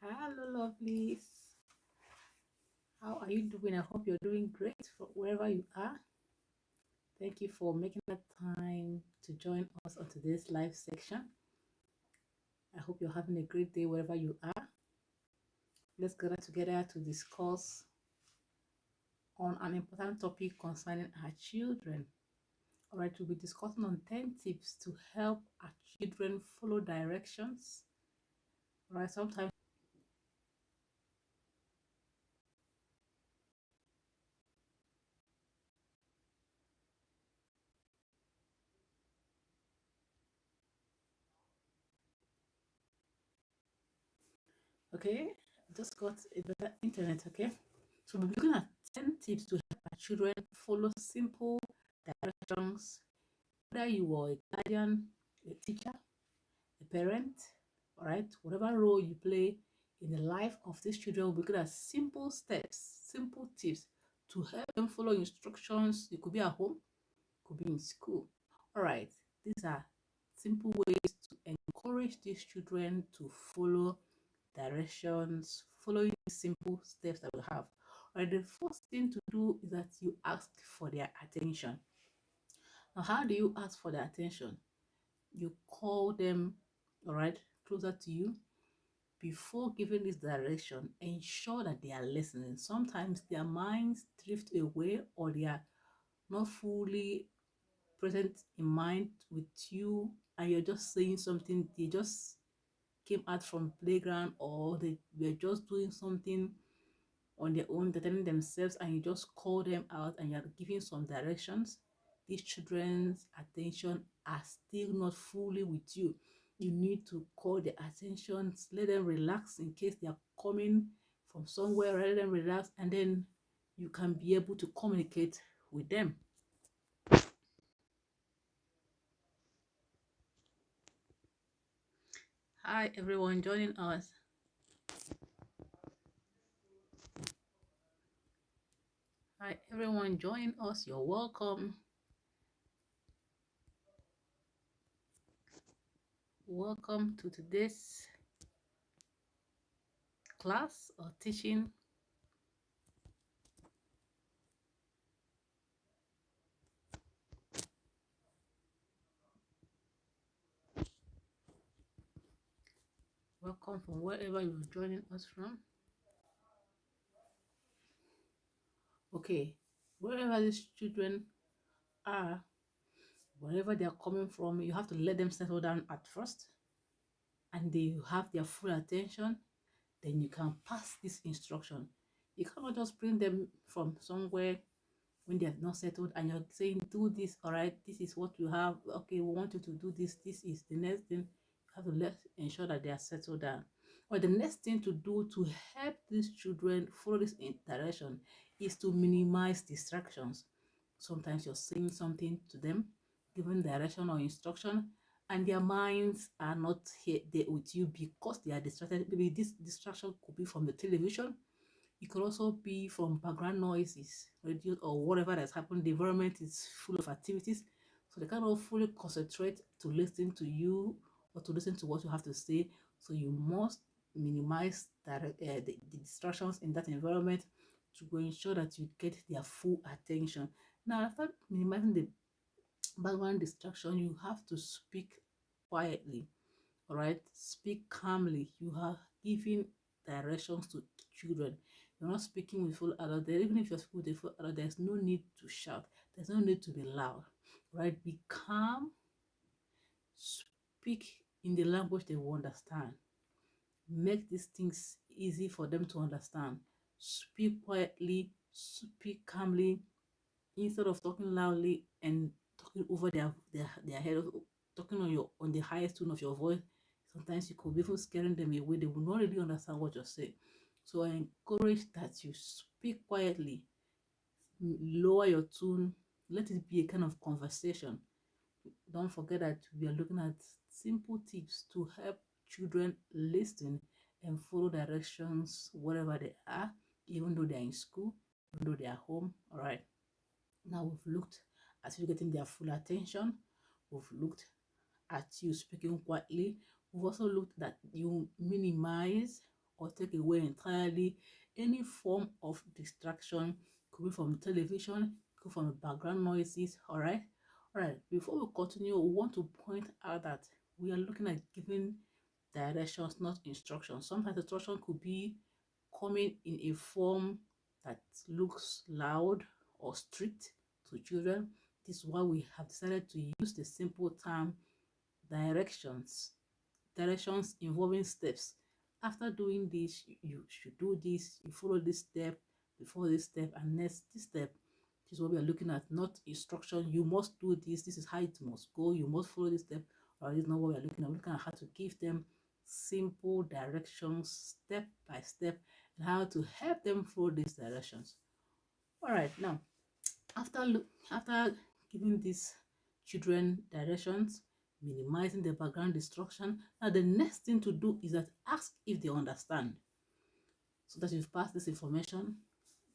Hello, lovelies. How are you doing? I hope you're doing great from wherever you are. Thank you for making the time to join us on today's live section. I hope you're having a great day wherever you are. Let's gather together to discuss on an important topic concerning our children. All right, we'll be discussing on 10 tips to help our children follow directions. All right, sometimes. Okay, just got a better internet. Okay, so we're looking at 10 tips to help our children follow simple directions, whether you are a guardian, a teacher, a parent, all right, whatever role you play in the life of these children. We're looking at simple steps, simple tips to help them follow instructions. It could be at home, it could be in school. All right, these are simple ways to encourage these children to follow directions, following simple steps that we have. Right, the first thing to do is that you ask for their attention. Now, how do you ask for their attention? You call them, all right, closer to you. Before giving this direction, ensure that they are listening. Sometimes their minds drift away or they are not fully present in mind with you, and you're just saying something. They just came out from playground, or they were just doing something on their own, determining themselves, and you just call them out and you're giving some directions. These children's attention are still not fully with you. You need to call their attention, let them relax in case they are coming from somewhere. Let them relax, and then you can be able to communicate with them. Hi everyone joining us. Hi everyone joining us. You're welcome. Welcome to today's class or teaching. Welcome from wherever you're joining us from. Okay, wherever these children are, wherever they are coming from, you have to let them settle down at first, and they have their full attention. Then you can pass this instruction. You cannot just bring them from somewhere when they have not settled and you're saying, do this, all right, this is what you have, okay, we want you to do this, this is the next thing. You have to ensure that they are settled down. Or the next thing to do to help these children follow this direction is to minimize distractions. Sometimes you're saying something to them, giving direction or instruction, and their minds are not here there with you because they are distracted. Maybe this distraction could be from the television. It could also be from background noises, radio, or whatever that's happened. The environment is full of activities, so they cannot fully concentrate to listen to you or to listen to what you have to say. So you must minimize the distractions in that environment to ensure that you get their full attention. Now, after minimizing the background distraction, you have to speak quietly. All right, speak calmly. You are giving directions to children. You're not speaking with full adult. Even if you're speaking with a full adult, there's no need to shout. There's no need to be loud. Right? Be calm. Speak in the language they will understand. Make these things easy for them to understand. Speak quietly. Speak calmly. Instead of talking loudly and talking over their head, talking on the highest tone of your voice, sometimes you could be even scaring them away. They will not really understand what you're saying. So I encourage that you speak quietly, lower your tone, let it be a kind of conversation. Don't forget that we are looking at simple tips to help children listen and follow directions wherever they are, even though they're in school, even though they are home. All right. Now we've looked at you getting their full attention. We've looked at you speaking quietly. We've also looked that you minimize or take away entirely any form of distraction. Could be from television, could be from background noises. All right, before we continue, we want to point out that we are looking at giving directions, not instructions. Sometimes instruction could be coming in a form that looks loud or strict to children. This is why we have decided to use the simple term directions. Directions involving steps. After doing this, you should do this, you follow this step, before this step, and next this step. This is what we are looking at, not instruction. You must do this is how it must go, you must follow this step. Or this is not what we are looking at. We're looking at how to give them simple directions, step by step, and how to help them follow these directions. All right, now after giving these children directions, minimizing the background distraction, now the next thing to do is that ask if they understand. So that you've passed this information,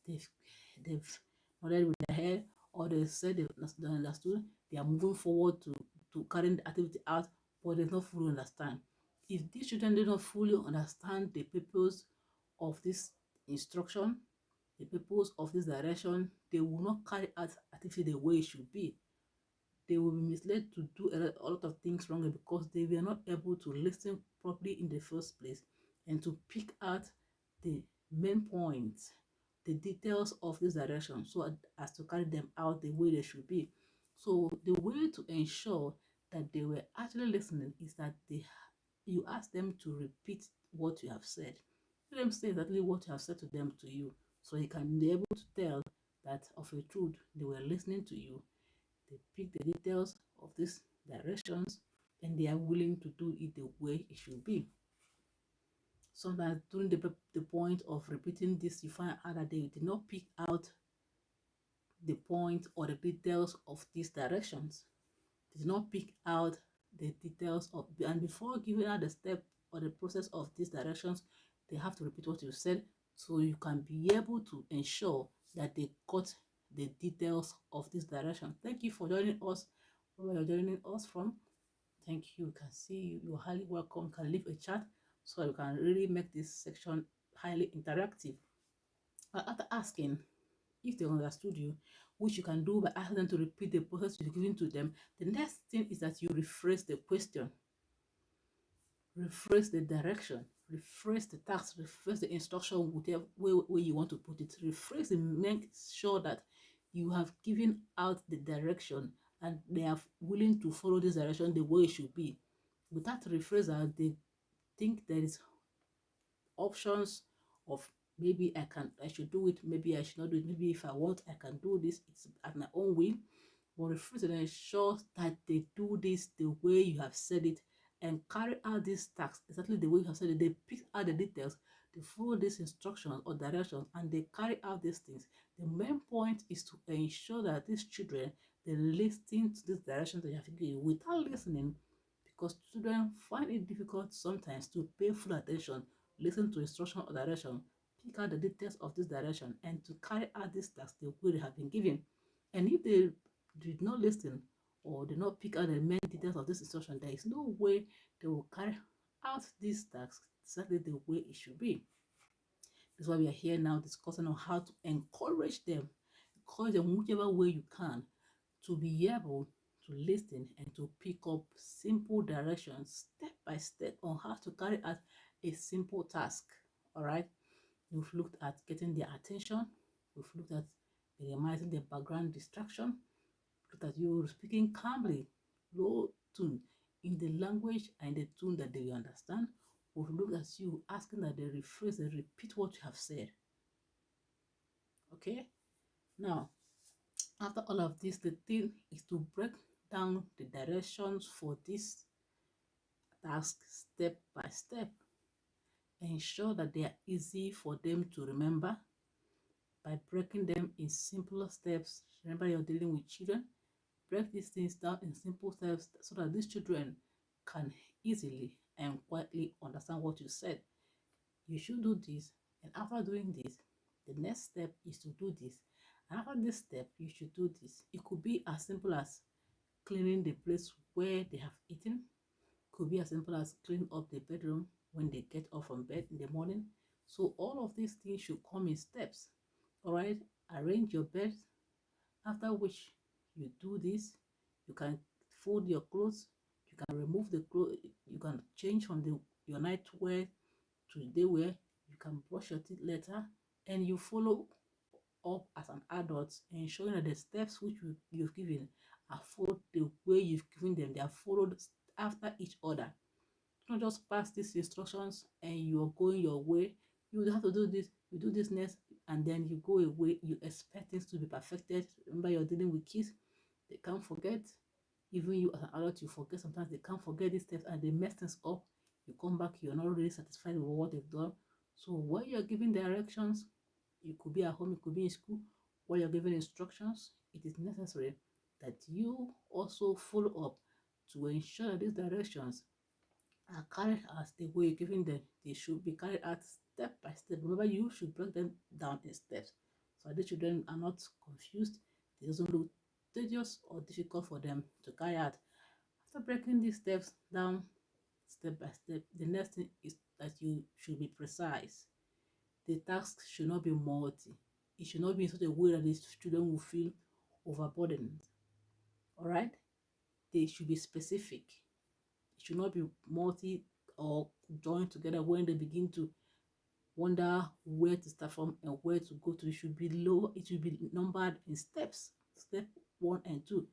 they've nodded with their head, or they said they understood, they are moving forward to carrying the activity out, but they don't fully understand. If these children do not fully understand the purpose of this instruction, the purpose of this direction, they will not carry out activity the way it should be. They will be misled to do a lot of things wrong because they were not able to listen properly in the first place and to pick out the main points, the details of this direction, so as to carry them out the way they should be. So the way to ensure that they were actually listening is that you ask them to repeat what you have said. Let them say exactly what you have said to them to you, so you can be able to tell that of a truth they were listening to you. They pick the details of these directions and they are willing to do it the way it should be. Sometimes during the point of repeating this, you find out that they did not pick out the point or the details of these directions. They did not pick out the details of, and before giving out the step or the process of these directions, they have to repeat what you said, so you can be able to ensure that they got the details of this direction. Thank you for joining us. Where you're joining us from, thank you. You can see you're highly welcome. You can leave a chat so you can really make this section highly interactive. After asking if they understood you, which you can do by asking them to repeat the process you're giving to them, the next thing is that you rephrase the question, rephrase the direction, rephrase the task, rephrase the instruction, whatever way you want to put it. Rephrase it, make sure that you have given out the direction and they are willing to follow this direction the way it should be. With that rephrase, they think there is options of maybe I should do it, maybe I should not do it, maybe if I want I can do this, it's at my own will. But refuse to ensure that they do this the way you have said it and carry out these tasks exactly the way you have said it. They pick out the details, they follow these instructions or directions, and they carry out these things. The main point is to ensure that these children, they listen to these directions that you have given. Without listening, because children find it difficult sometimes to pay full attention, listen to instruction or direction, pick out the details of this direction, and to carry out these tasks the way they have been given. And if they did not listen or did not pick out the main details of this instruction, there is no way they will carry out these tasks exactly the way it should be. That's why we are here now discussing on how to encourage them whichever way you can to be able to listen and to pick up simple directions step by step on how to carry out a simple task. All right, we've looked at getting their attention, we've looked at minimizing the background distraction, looked at you speaking calmly, low tone, in the language and the tone that they understand. We've looked at you asking that they rephrase and repeat what you have said. Okay, now after all of this, the thing is to break down the directions for this task step by step. Ensure that they are easy for them to remember by breaking them in simpler steps. Remember, you're dealing with children. Break these things down in simple steps so that these children can easily and quietly understand what you said. You should do this, and after doing this, the next step is to do this. After this step, you should do this. It could be as simple as cleaning the place where they have eaten. Could be as simple as cleaning up the bedroom. when they get up from bed in the morning. So all of these things should come in steps. All right, arrange your bed, after which you do this. You can fold your clothes, you can remove the clothes, you can change from your night wear to the day wear, you can brush your teeth later, and you follow up as an adult, ensuring that the steps which you've given are followed the way you've given them. They are followed after each other. Don't just pass these instructions and you're going your way. You have to do this, you do this next, and then you go away. You expect things to be perfected. Remember, you're dealing with kids, they can't forget. Even you as an adult, you forget sometimes. They can't forget these steps and they mess things up. You come back, you're not really satisfied with what they've done. So when you're giving directions, it could be at home, it could be in school, while you're giving instructions, it is necessary that you also follow up to ensure that these directions are carried out the way you're giving them. They should be carried out step by step. Remember, you should break them down in steps so the children are not confused. It doesn't look tedious or difficult for them to carry out. After breaking these steps down step by step, the next thing is that you should be precise. The task should not be multi. It should not be in such a way that the children will feel overburdened. All right? They should be specific. It should not be multi or joined together when they begin to wonder where to start from and where to go to. It should be low, it should be numbered in steps, step 1 and 2.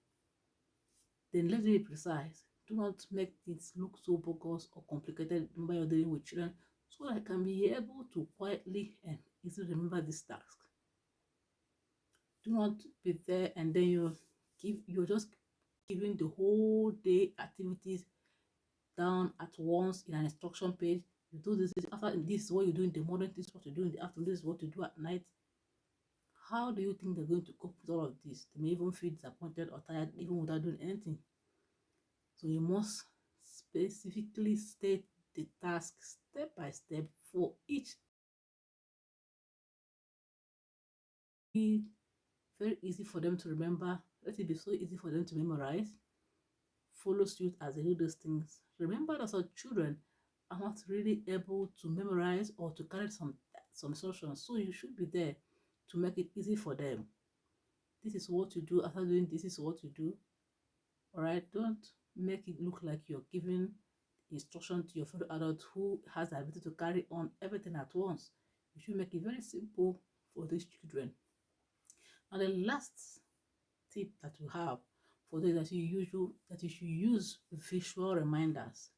Then let it be precise. Do not make things look so bogus or complicated when you're dealing with children, so that I can be able to quietly and easily remember this task. Do not be there and then you're just giving the whole day activities down at once in an instruction page. You do this after this is what you do in the morning, this is what you do in the afternoon, this is what you do at night. How do you think they're going to cope with all of this? They may even feel disappointed or tired even without doing anything. So you must specifically state the task step by step for each. Be very easy for them to remember. Let it be so easy for them to memorize. Follow suit as they do those things. Remember that some children are not really able to memorize or to carry some instructions, so you should be there to make it easy for them. This is what you do. After doing this is what you do. All right, don't make it look like you're giving instruction to your fellow adult who has the ability to carry on everything at once. You should make it very simple for these children. And the last tip that you have for those that you should use visual reminders.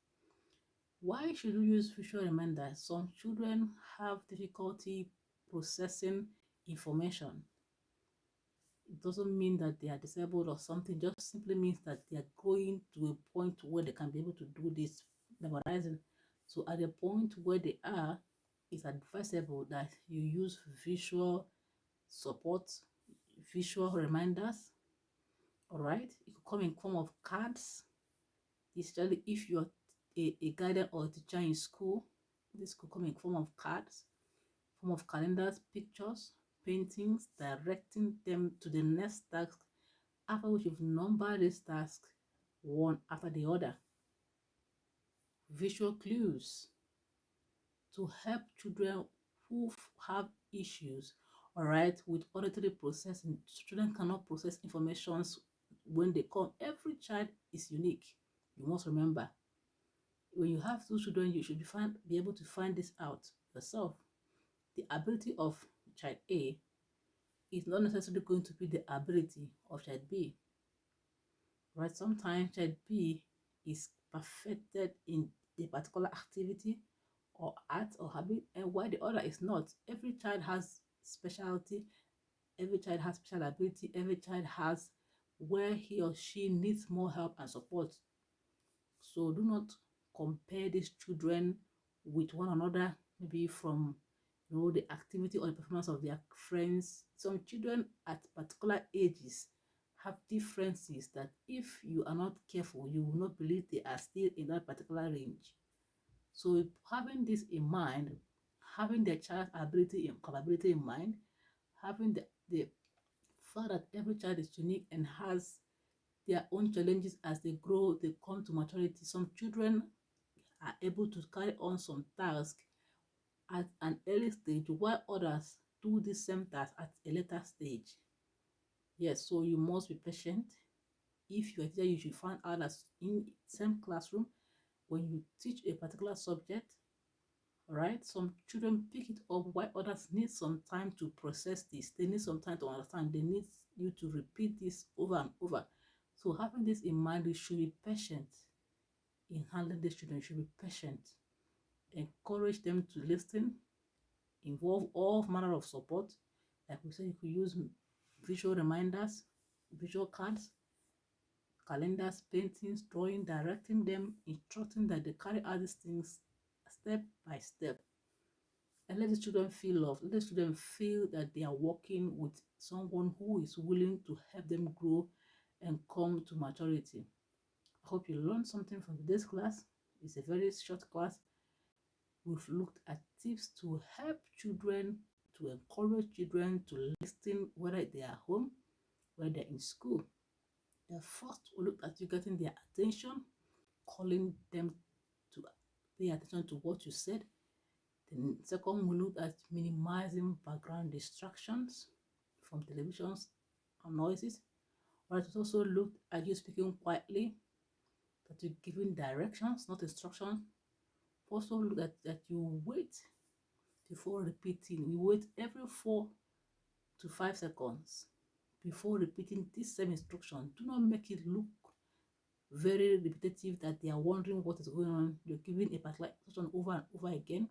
Why should you use visual reminders? Some children have difficulty processing information. It doesn't mean that they are disabled or something, just simply means that they are going to a point where they can be able to do this memorizing. So at the point where they are, it's advisable that you use visual support, visual reminders. All right, it could come in form of cards, especially if you're a guardian or a teacher in school. This could come in form of cards, form of calendars, pictures, paintings, directing them to the next task, after which you've numbered this task one after the other. Visual clues to help children who have issues, all right, with auditory processing. Children cannot process informations when they come. Every child is unique. You must remember, when you have two children, you should be able to find this out yourself. The ability of child A is not necessarily going to be the ability of child B. Right? Sometimes child B is perfected in a particular activity or art or habit, and while the other is not. Every child has specialty, every child has special ability, every child has where he or she needs more help and support. So do not compare these children with one another, maybe from the activity or the performance of their friends. Some children at particular ages have differences that if you are not careful, you will not believe they are still in that particular range. So having this in mind, having the child's ability and capability in mind, having the fact that every child is unique and has their own challenges as they grow, they come to maturity. Some children are able to carry on some tasks at an early stage while others do the same task at a later stage. Yes, so you must be patient. If you're a teacher, you should find out that in same classroom, when you teach a particular subject, all right, some children pick it up while others need some time to process this. They need some time to understand. They need you to repeat this over and over. So having this in mind, you should be patient in handling these children. You should be patient. Encourage them to listen. Involve all manner of support. Like we said, you could use visual reminders, visual cards, calendars, paintings, drawing, directing them, instructing that they carry out these things step by step. And let the children feel love. Let the children feel that they are working with someone who is willing to help them grow and come to maturity. I hope you learned something from today's class. It's a very short class. We've looked at tips to help children, to encourage children to listen, whether they are home, whether they're in school. The first, we looked at you getting their attention, calling them to pay attention to what you said. The second, we looked at minimizing background distractions from televisions and noises. But it also looked at you speaking quietly, that you're giving directions, not instructions. Also look at that you wait before repeating. You wait every 4 to 5 seconds before repeating this same instruction. Do not make it look very repetitive that they are wondering what is going on. You're giving a particular instruction over and over again.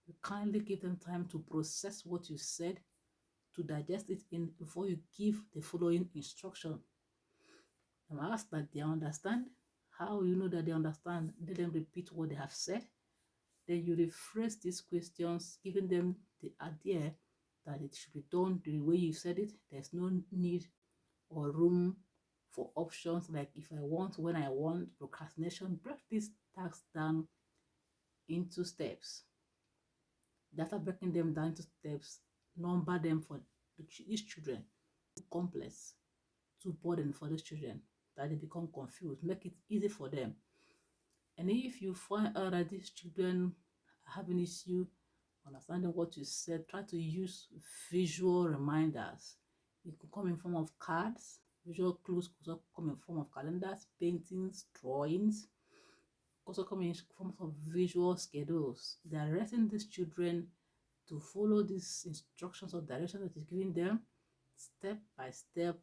You kindly give them time to process what you said, to digest it in before you give the following instruction. And ask that they understand. How you know that they understand? Let them repeat what they have said. Then you rephrase these questions, giving them the idea that it should be done the way you said it. There's no need or room for options like if I want, when I want, procrastination. Break these tasks down into steps. After breaking them down into steps, number them for these children. Too complex, too burden for these children that they become confused. Make it easy for them. And if you find out that these children have an issue understanding what you said, try to use visual reminders. It could come in form of cards. Visual clues could also come in form of calendars, paintings, drawings. Also come in form of visual schedules. Directing these children to follow these instructions or directions that is giving them step by step,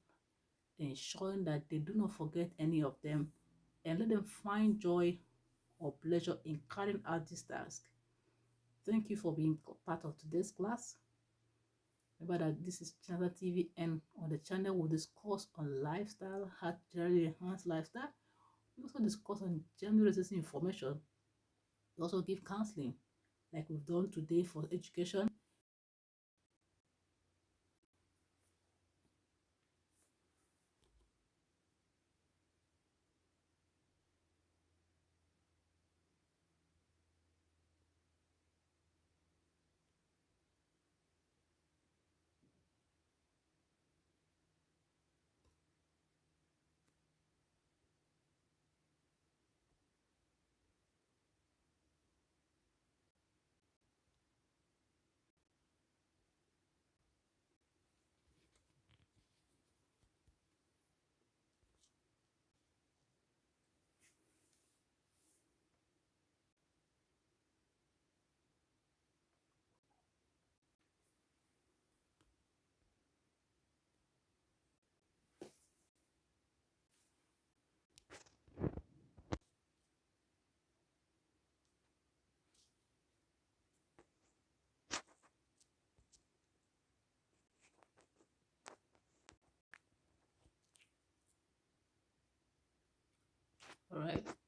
ensuring that they do not forget any of them, and let them find joy or pleasure in carrying out this task. Thank you for being part of today's class. Remember that this is Chinasa TV, and on the channel we'll discuss on lifestyle, how to generally enhance lifestyle. We also discuss on general information. We also give counseling, like we've done today for education. All right.